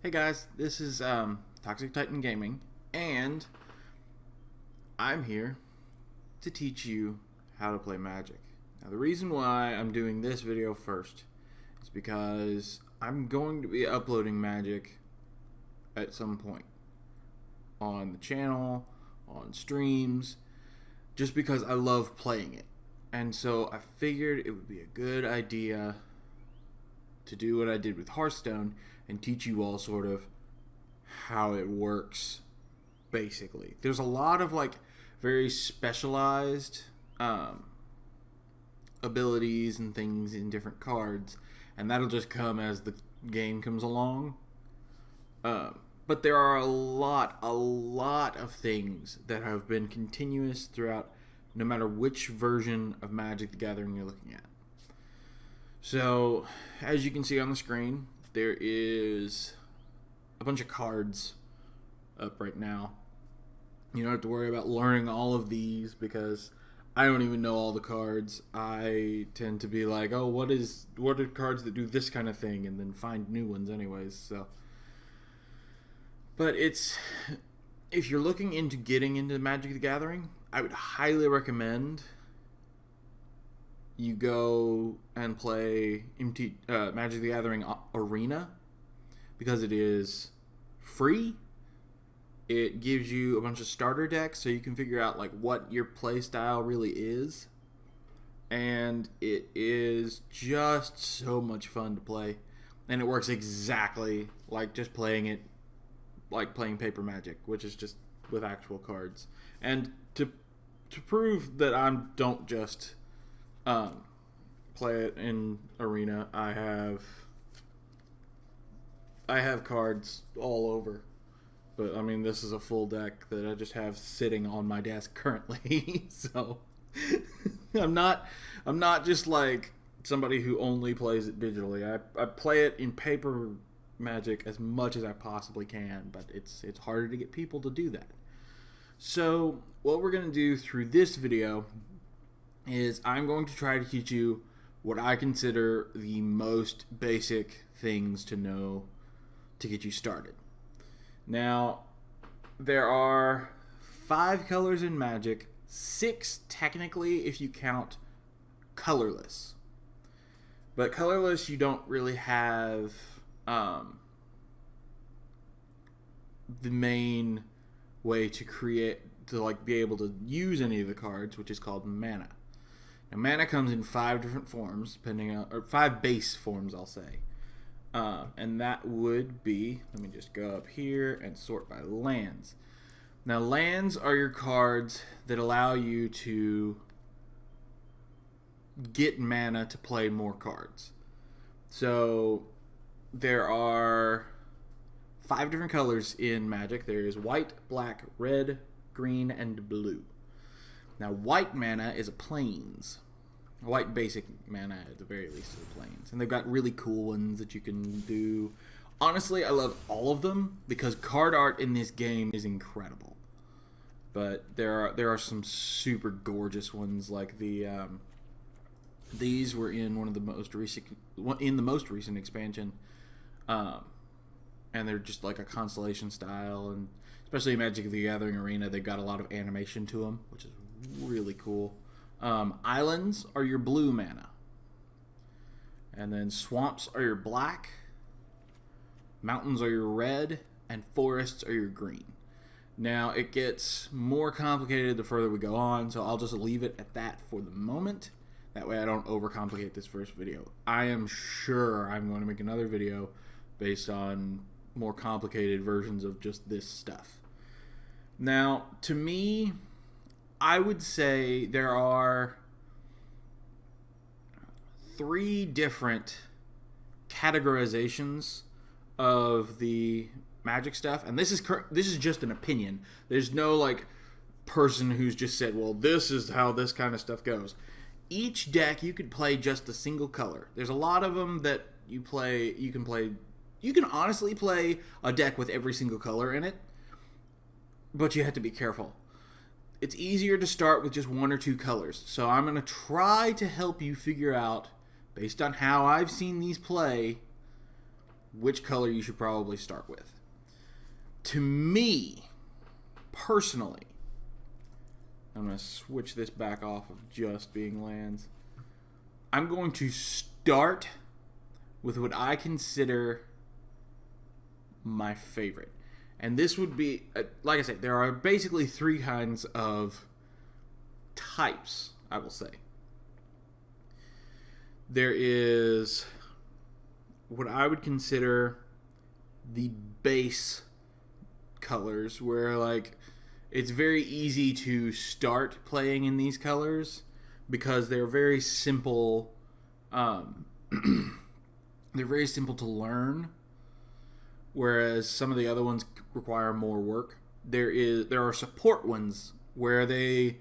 Hey guys, this is Toxic Titan Gaming, and I'm here to teach you how to play Magic. Now, the reason why I'm doing this video first is because I'm going to be uploading Magic at some point on the channel, on streams, just because I love playing it. And so I figured it would be a good idea to do what I did with Hearthstone and teach you all sort of how it works, basically. There's a lot of very specialized abilities and things in different cards, and that'll just come as the game comes along. But there are a lot of things that have been continuous throughout, no matter which version of Magic the Gathering you're looking at. So, as you can see on the screen, there is a bunch of cards up right now. You don't have to worry about learning all of these because I don't even know all the cards. I tend to be like, oh, what are cards that do this kind of thing, and then find new ones anyways. So, but if you're looking into getting into Magic the Gathering, I would highly recommend you go and play Magic the Gathering Arena, because it is free. It gives you a bunch of starter decks so you can figure out what your play style really is, and it is just so much fun to play, and it works exactly like just playing it like playing paper Magic, which is just with actual cards. And to prove that I don't just play it in Arena, I have cards all over. But I mean, this is a full deck that I just have sitting on my desk currently. So I'm not just like somebody who only plays it digitally. I play it in paper Magic as much as I possibly can, but it's harder to get people to do that. So what we're going to do through this video is I'm going to try to teach you what I consider the most basic things to know to get you started. Now, there are 5 colors in Magic, 6 technically if you count colorless. But colorless, you don't really have the main way to be able to use any of the cards, which is called mana. Now, mana comes in 5 different forms, or 5 base forms, I'll say. And that would be, let me just go up here and sort by lands. Now, lands are your cards that allow you to get mana to play more cards. So, there are 5 different colors in Magic. There is white, black, red, green, and blue. Now, white mana is a plains. White basic mana, at the very least, is a plains. And they've got really cool ones that you can do. Honestly, I love all of them because card art in this game is incredible. But there are some super gorgeous ones, like these were in the most recent expansion. And they're just like a constellation style, and especially in Magic the Gathering Arena, they've got a lot of animation to them, which is really cool. Islands are your blue mana, and then swamps are your black, mountains are your red, and forests are your green. Now, it gets more complicated the further we go on, so I'll just leave it at that for the moment. That way I don't overcomplicate this first video. I am sure I'm going to make another video based on more complicated versions of just this stuff. Now, to me, I would say there are 3 different categorizations of the Magic stuff, and this is just an opinion. There's no person who's just said, well, this is how this kind of stuff goes. Each deck you could play just a single color. There's a lot of them that you can honestly play a deck with every single color in it, but you have to be careful. It's easier to start with just 1 or 2 colors. So I'm going to try to help you figure out, based on how I've seen these play, which color you should probably start with. To me, personally, I'm going to switch this back off of just being lands. I'm going to start with what I consider my favorite. And this would be, like I said, there are basically three kinds of types, I will say. There is what I would consider the base colors, where like it's very easy to start playing in these colors because they're very simple. They're very simple to learn, whereas some of the other ones require more work. There are support ones where they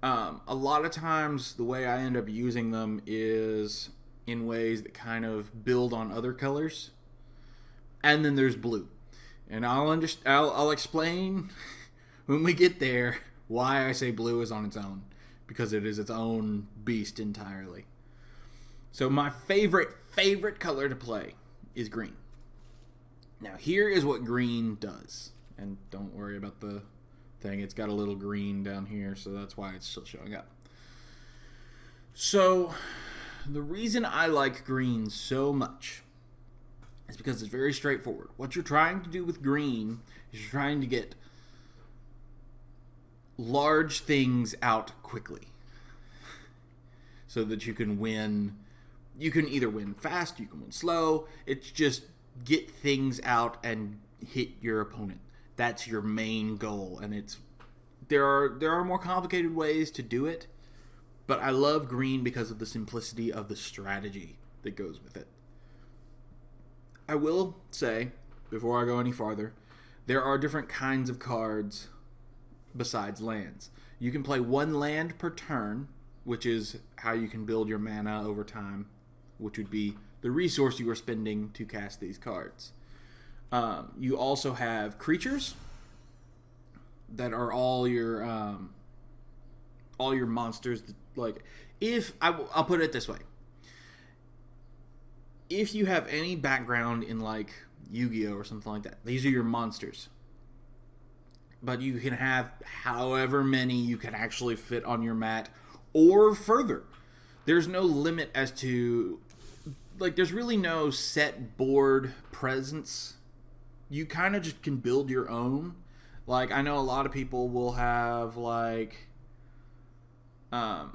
a lot of times the way I end up using them is in ways that kind of build on other colors. And then there's blue. And I'll explain when we get there why I say blue is on its own, because it is its own beast entirely. So my favorite color to play is green. Now here is what green does. And don't worry about the thing. It's got a little green down here, so that's why it's still showing up. So the reason I like green so much is because it's very straightforward. What you're trying to do with green is you're trying to get large things out quickly so that you can win. You can either win fast, you can win slow. It's just get things out and hit your opponent. That's your main goal, and there are more complicated ways to do it, but I love green because of the simplicity of the strategy that goes with it. I will say, before I go any farther, there are different kinds of cards besides lands. You can play one land per turn, which is how you can build your mana over time, which would be the resource you are spending to cast these cards. You also have creatures that are all your monsters. Like, I'll put it this way: if you have any background in like Yu-Gi-Oh or something like that, these are your monsters. But you can have however many you can actually fit on your mat, or further. There's no limit as to, like, there's really no set board presence. You kind of just can build your own. Like, I know a lot of people will have, like, they'll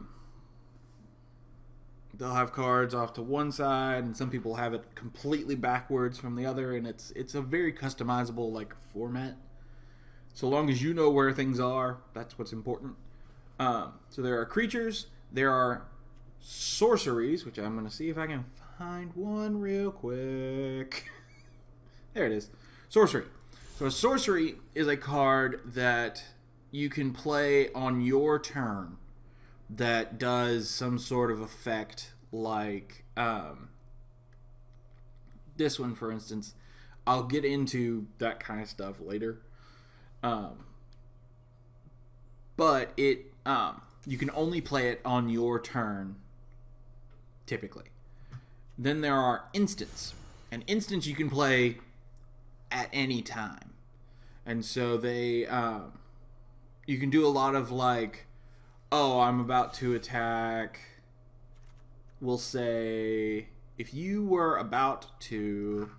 have cards off to one side, and some people have it completely backwards from the other, and it's a very customizable, like, format. So long as you know where things are, that's what's important. So there are creatures, there are sorceries, which I'm going to see if I can find one real quick. There it is. Sorcery. So a sorcery is a card that you can play on your turn that does some sort of effect, like this one, for instance. I'll get into that kind of stuff later. But it you can only play it on your turn, typically. Then there are instants. And instants you can play at any time. And so they you can do a lot of, like, oh, I'm about to attack. We'll say, if you were about to,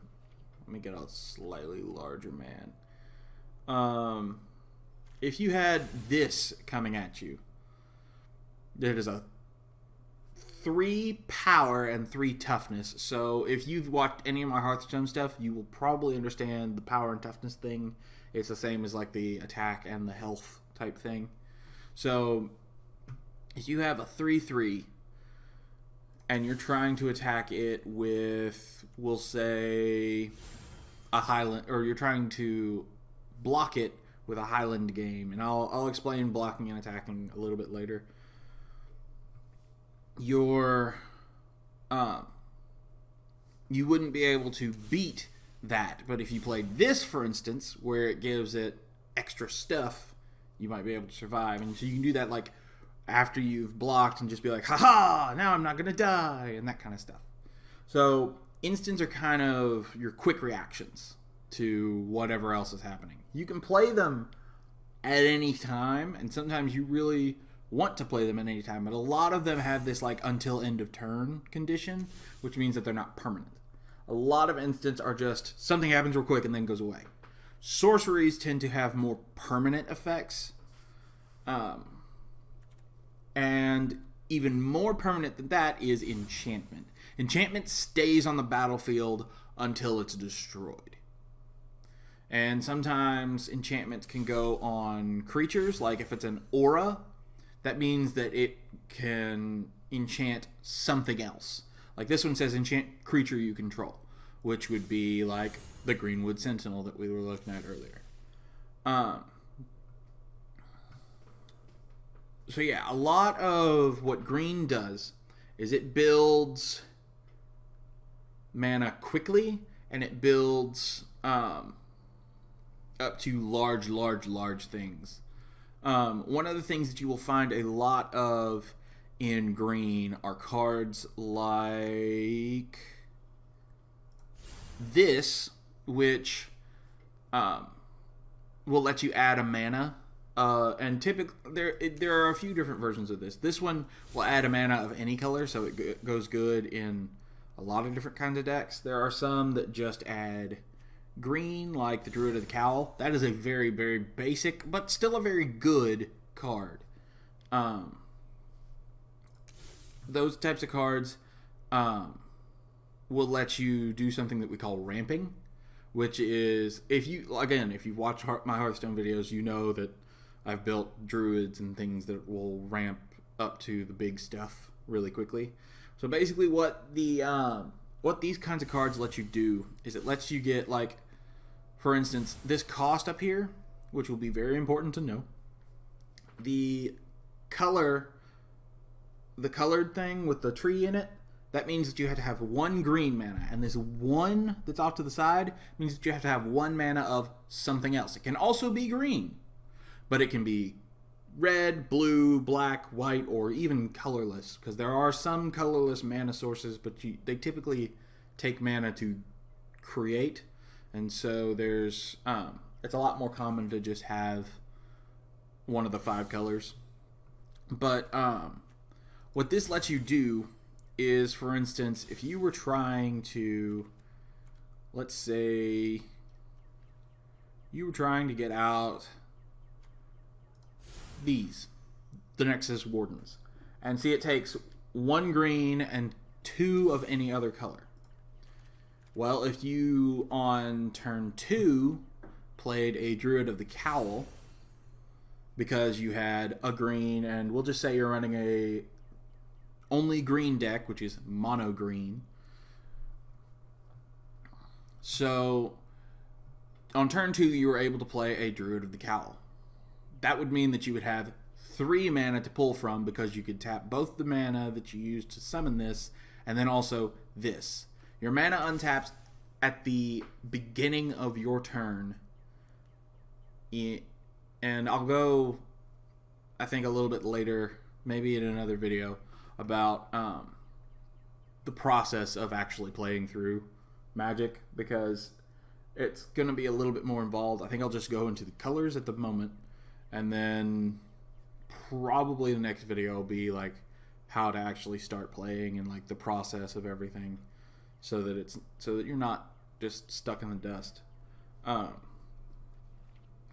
let me get a slightly larger man. If you had this coming at you, that is a 3 power and 3 toughness. So if you've watched any of my Hearthstone stuff, you will probably understand the power and toughness thing. It's the same as like the attack and the health type thing. So if you have a 3/3 and you're trying to attack it with, we'll say, a Highland, or you're trying to block it with a Highland game, and I'll explain blocking and attacking a little bit later. You wouldn't be able to beat that, but if you played this, for instance, where it gives it extra stuff, you might be able to survive. And so you can do that, like, after you've blocked, and just be like, haha, now I'm not gonna die, and that kind of stuff. So Instants are kind of your quick reactions to whatever else is happening. You can play them at any time, and sometimes you really want to play them at any time, but a lot of them have this like until end of turn condition, which means that they're not permanent. A lot of instants are just something happens real quick and then goes away. Sorceries tend to have more permanent effects, and even more permanent than that is enchantment. Enchantment stays on the battlefield until it's destroyed. And sometimes enchantments can go on creatures, like if it's an aura, that means that it can enchant something else. Like this one says enchant creature you control, which would be like the Greenwood Sentinel that we were looking at earlier. So yeah, a lot of what green does is it builds mana quickly, and it builds up to large things. One of the things that you will find a lot of in green are cards like this, which will let you add a mana. And typically, there are a few different versions of this. This one will add a mana of any color, so it goes good in a lot of different kinds of decks. There are some that just add green, like the Druid of the Cowl. That is a very, very basic, but still a very good card. Those types of cards will let you do something that we call ramping, which is, if you watch my Hearthstone videos, you know that I've built druids and things that will ramp up to the big stuff really quickly. So basically what these kinds of cards let you do is it lets you get, like, for instance, this cost up here, which will be very important to know. The colored thing with the tree in it, that means that you have to have one green mana, and this one that's off to the side means that you have to have one mana of something else. It can also be green, but it can be red, blue, black, white, or even colorless, because there are some colorless mana sources, but they typically take mana to create, and so there's it's a lot more common to just have one of the 5 colors. But what this lets you do is, for instance, if you were trying to, let's say you were trying to get out the Nexus Wardens, and see, it takes 1 green and 2 of any other color. Well, if you on turn 2 played a Druid of the Cowl because you had a green, and we'll just say you're running a only green deck, which is mono green. So on turn 2 you were able to play a Druid of the Cowl. That would mean that you would have 3 mana to pull from, because you could tap both the mana that you used to summon this and then also this. Your mana untaps at the beginning of your turn. And I'll go, I think, a little bit later, maybe in another video, about the process of actually playing through Magic, because it's going to be a little bit more involved. I think I'll just go into the colors at the moment, and then probably the next video will be like how to actually start playing and like the process of everything, so that you're not just stuck in the dust.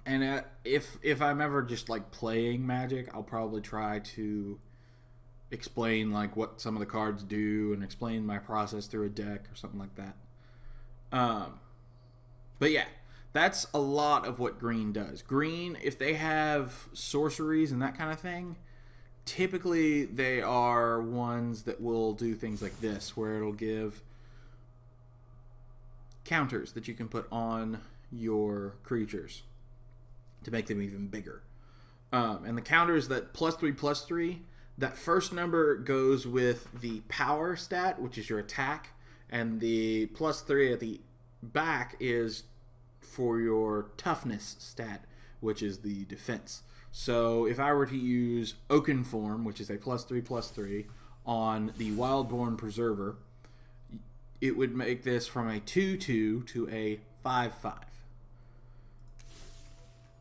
And if I'm ever just like playing Magic, I'll probably try to explain like what some of the cards do and explain my process through a deck or something like that. But yeah, that's a lot of what green does. Green, if they have sorceries and that kind of thing, typically they are ones that will do things like this, where it'll give counters that you can put on your creatures to make them even bigger. And the counters, that +3/+3, that first number goes with the power stat, which is your attack, and the +3 at the back is for your toughness stat, which is the defense. So if I were to use Oakenform, which is a +3/+3, on the Wildborn Preserver, it would make this from a 2/2 to a 5/5.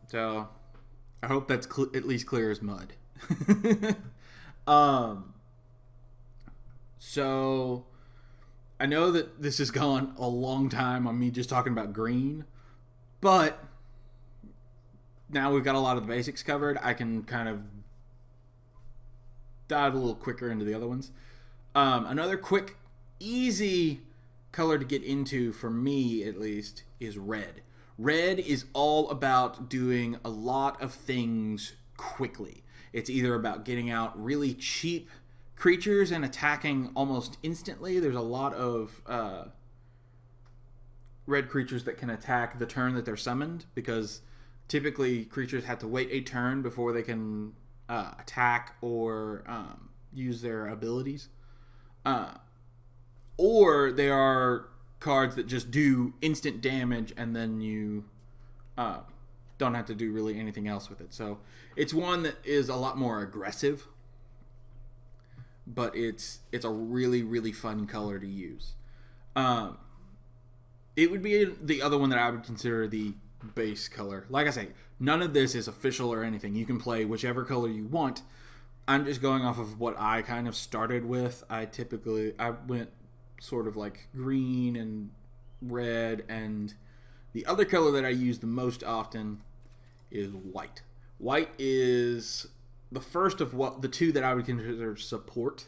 So I hope that's at least clear as mud. So I know that this has gone a long time on me just talking about green, but now we've got a lot of the basics covered. I can kind of dive a little quicker into the other ones. Another quick, easy color to get into, for me at least, is red. Red is all about doing a lot of things quickly. It's either about getting out really cheap creatures and attacking almost instantly. There's a lot of red creatures that can attack the turn that they're summoned, because typically creatures have to wait a turn before they can attack or use their abilities. Or they are cards that just do instant damage and then you don't have to do really anything else with it. So it's one that is a lot more aggressive, but it's a really, really fun color to use. It would be the other one that I would consider the base color. Like I say, none of this is official or anything. You can play whichever color you want. I'm just going off of what I kind of started with. I went sort of like green and red, and the other color that I use the most often is white. White is the first of the two that I would consider support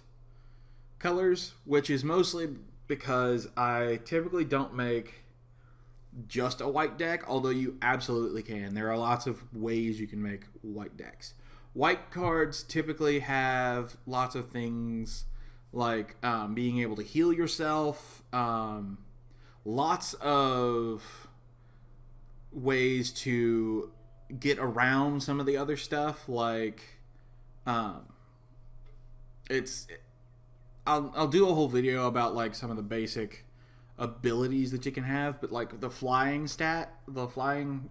colors, which is mostly because I typically don't make just a white deck, although you absolutely can. There are lots of ways you can make white decks. White cards typically have lots of things like being able to heal yourself, lots of ways to get around some of the other stuff, like I'll do a whole video about like some of the basic abilities that you can have, but like the flying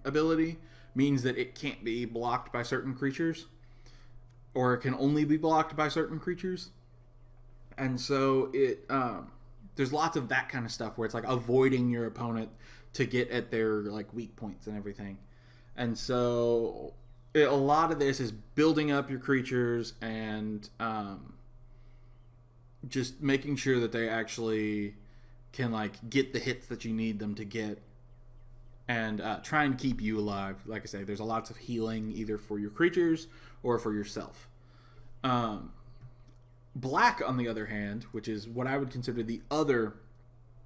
ability means that it can't be blocked by certain creatures, or it can only be blocked by certain creatures. And so there's lots of that kind of stuff where it's like avoiding your opponent to get at their like weak points and everything. And so a lot of this is building up your creatures and just making sure that they actually can like get the hits that you need them to get, and try and keep you alive. Like I say, there's lots of healing either for your creatures or for yourself. Black, on the other hand, which is what I would consider the other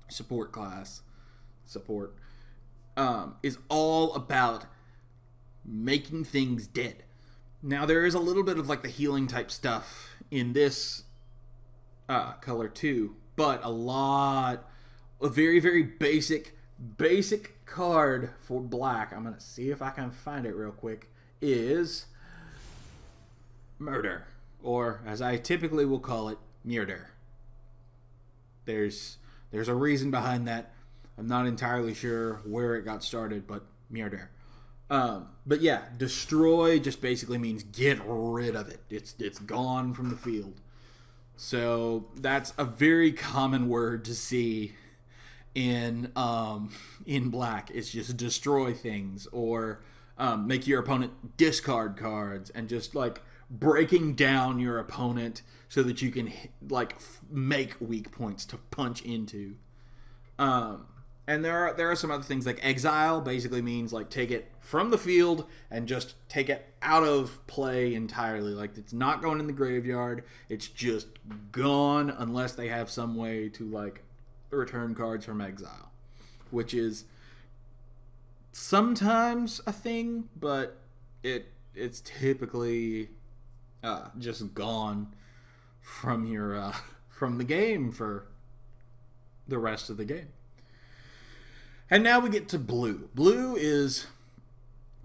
support class, is all about making things dead. Now, there is a little bit of like the healing type stuff in this color too, but a very, very basic card for black, I'm going to see if I can find it real quick, is murder. Or, as I typically will call it, murder. There's a reason behind that. I'm not entirely sure where it got started, but murder. But yeah, destroy just basically means get rid of it. It's gone from the field. So that's a very common word to see in black. It's just destroy things, or make your opponent discard cards, and just like breaking down your opponent so that you can like make weak points to punch into. And there are some other things, like exile basically means like take it from the field and just take it out of play entirely. Like it's not going in the graveyard. It's just gone unless they have some way to like return cards from exile, which is sometimes a thing, but it's typically just gone from your from the game for the rest of the game. And now we get to blue. Blue is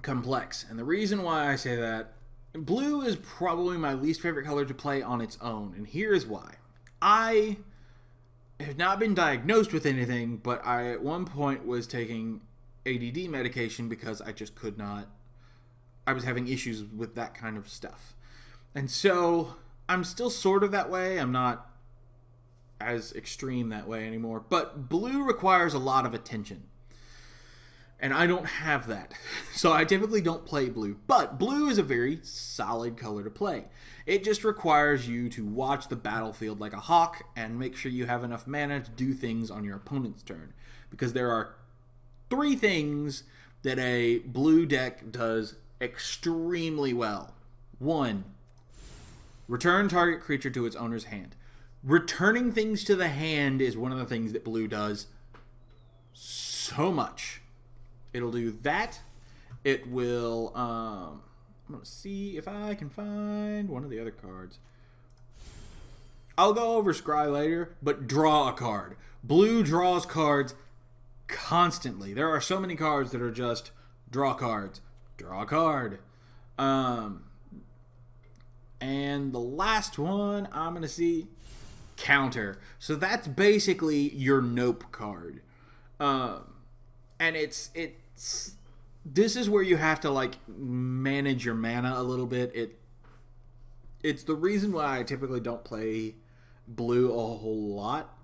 complex, and the reason why I say that, blue is probably my least favorite color to play on its own, and here's why. I have not been diagnosed with anything, but I at one point was taking ADD medication because I just could not. I was having issues with that kind of stuff. And so I'm still sort of that way. I'm not as extreme that way anymore. But blue requires a lot of attention. And I don't have that. So I typically don't play blue. But blue is a very solid color to play. It just requires you to watch the battlefield like a hawk and make sure you have enough mana to do things on your opponent's turn. Because there are 3 things that a blue deck does extremely well. 1, return target creature to its owner's hand. Returning things to the hand is one of the things that blue does so much. It'll do that. It will, I'm going to see if I can find one of the other cards. I'll go over Scry later, but draw a card. Blue draws cards constantly. There are so many cards that are just draw cards. Draw a card. And the last one I'm going to see, counter. So that's basically your nope card. And it's this is where you have to like manage your mana a little bit. It's the reason why I typically don't play blue a whole lot.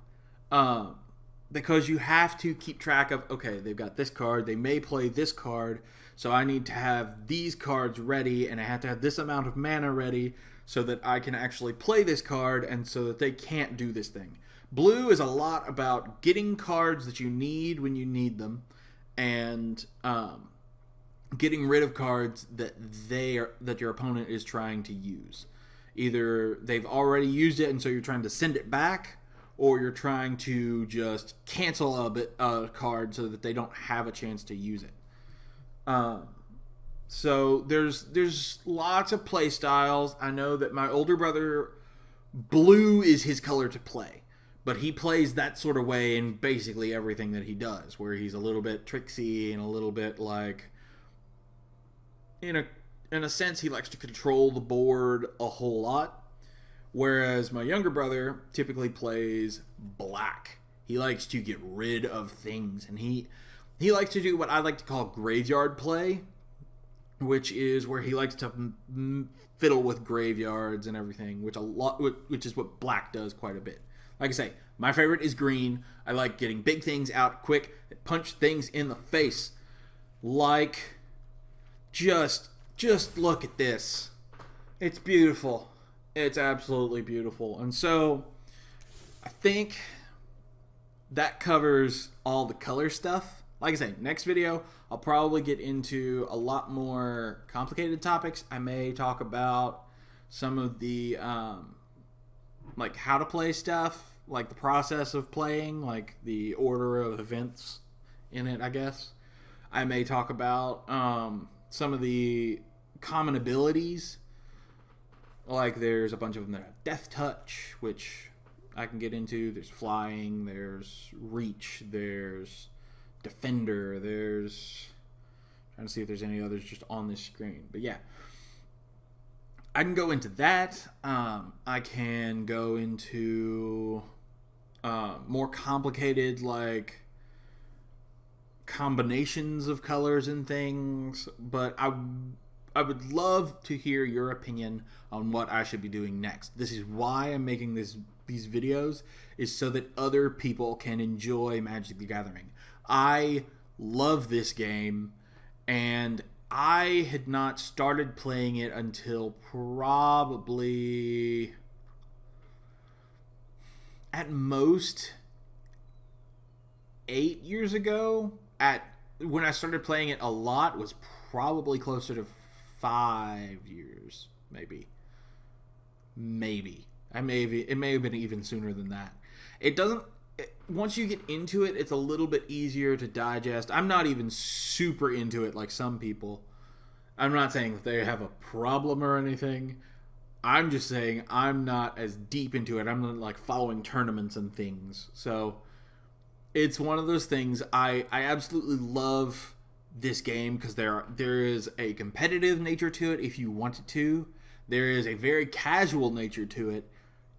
Because you have to keep track of, okay, they've got this card, they may play this card, so I need to have these cards ready, and I have to have this amount of mana ready so that I can actually play this card and so that they can't do this thing. Blue is a lot about getting cards that you need when you need them, and getting rid of cards that that your opponent is trying to use. Either they've already used it and so you're trying to send it back, or you're trying to just cancel a card so that they don't have a chance to use it. So there's lots of play styles. I know that my older brother, blue is his color to play. But he plays that sort of way in basically everything that he does, where he's a little bit tricksy and a little bit like, in a sense, he likes to control the board a whole lot. Whereas my younger brother typically plays black. He likes to get rid of things, and he likes to do what I like to call graveyard play, which is where he likes to fiddle with graveyards and everything, which is what black does quite a bit. Like I say, my favorite is green. I like getting big things out quick, that punch things in the face. Like, just look at this. It's beautiful. It's absolutely beautiful. And so, I think that covers all the color stuff. Like I say, next video, I'll probably get into a lot more complicated topics. I may talk about some of the, like how to play stuff, like the process of playing, like the order of events in it, I guess. I may talk about some of the common abilities. Like there's a bunch of them that have Death Touch, which I can get into. There's Flying, there's Reach, there's Defender, there's... trying to see if there's any others just on this screen. But yeah, I can go into that. I can go into more complicated, like, combinations of colors and things. But I would love to hear your opinion on what I should be doing next. This is why I'm making these videos, is so that other people can enjoy Magic the Gathering. I love this game, and I had not started playing it until probably at most 8 years ago. When I started playing it a lot was probably closer to 5 years, maybe. It may have been even sooner than that. Once you get into it, it's a little bit easier to digest. I'm not even super into it like some people. I'm not saying that they have a problem or anything. I'm just saying I'm not as deep into it. I'm not like following tournaments and things. So it's one of those things. I absolutely love this game because there is a competitive nature to it if you want it to. There is a very casual nature to it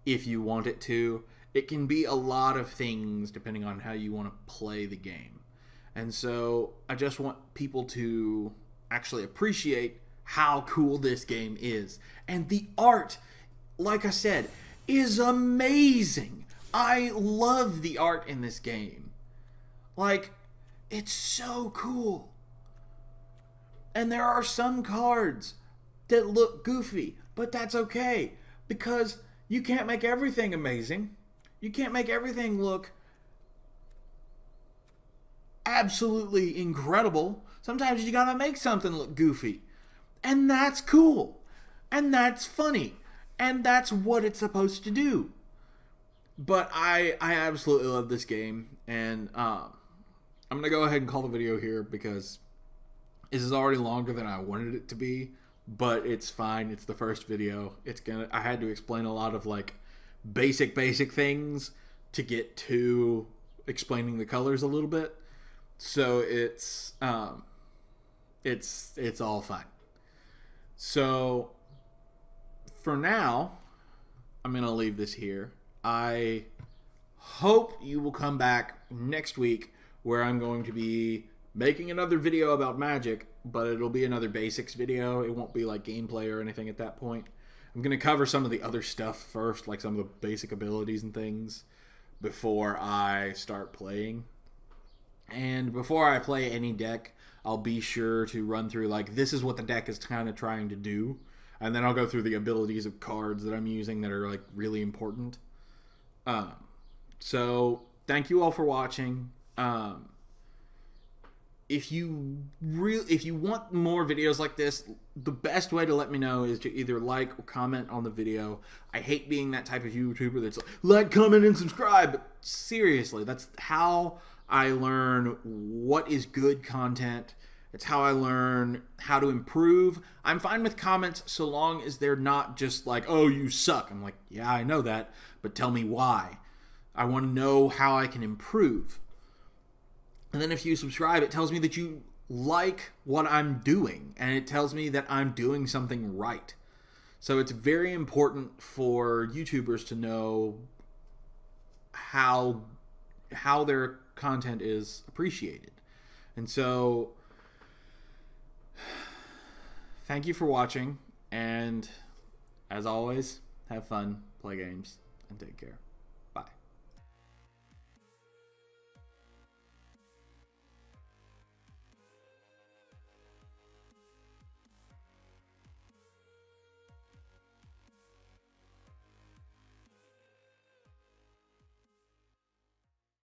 if you want it to. It can be a lot of things depending on how you want to play the game. And so I just want people to actually appreciate how cool this game is. And the art, like I said, is amazing. I love the art in this game. Like, it's so cool. And there are some cards that look goofy, but that's okay because you can't make everything amazing. You can't make everything look absolutely incredible. Sometimes you gotta make something look goofy. And that's cool. And that's funny. And that's what it's supposed to do. But I absolutely love this game. And I'm going to go ahead and call the video here because this is already longer than I wanted it to be. But it's fine. It's the first video. I had to explain a lot of like basic things to get to explaining the colors a little bit. So it's all fine. So for now, I'm going to leave this here. I hope you will come back next week where I'm going to be making another video about Magic, but it'll be another basics video. It won't be like gameplay or anything at that point. I'm going to cover some of the other stuff first, like some of the basic abilities and things before I start playing. And before I play any deck, I'll be sure to run through, like, this is what the deck is kind of trying to do. And then I'll go through the abilities of cards that I'm using that are, like, really important. So, thank you all for watching. If you want more videos like this, the best way to let me know is to either like or comment on the video. I hate being that type of YouTuber that's like, comment, and subscribe. But seriously, that's how I learn what is good content. It's how I learn how to improve. I'm fine with comments so long as they're not just like, oh, you suck. I'm like, yeah, I know that, but tell me why. I want to know how I can improve. And then if you subscribe, it tells me that you like what I'm doing, and it tells me that I'm doing something right. So it's very important for YouTubers to know how their content is appreciated. And so thank you for watching, and as always, have fun, play games, and take care.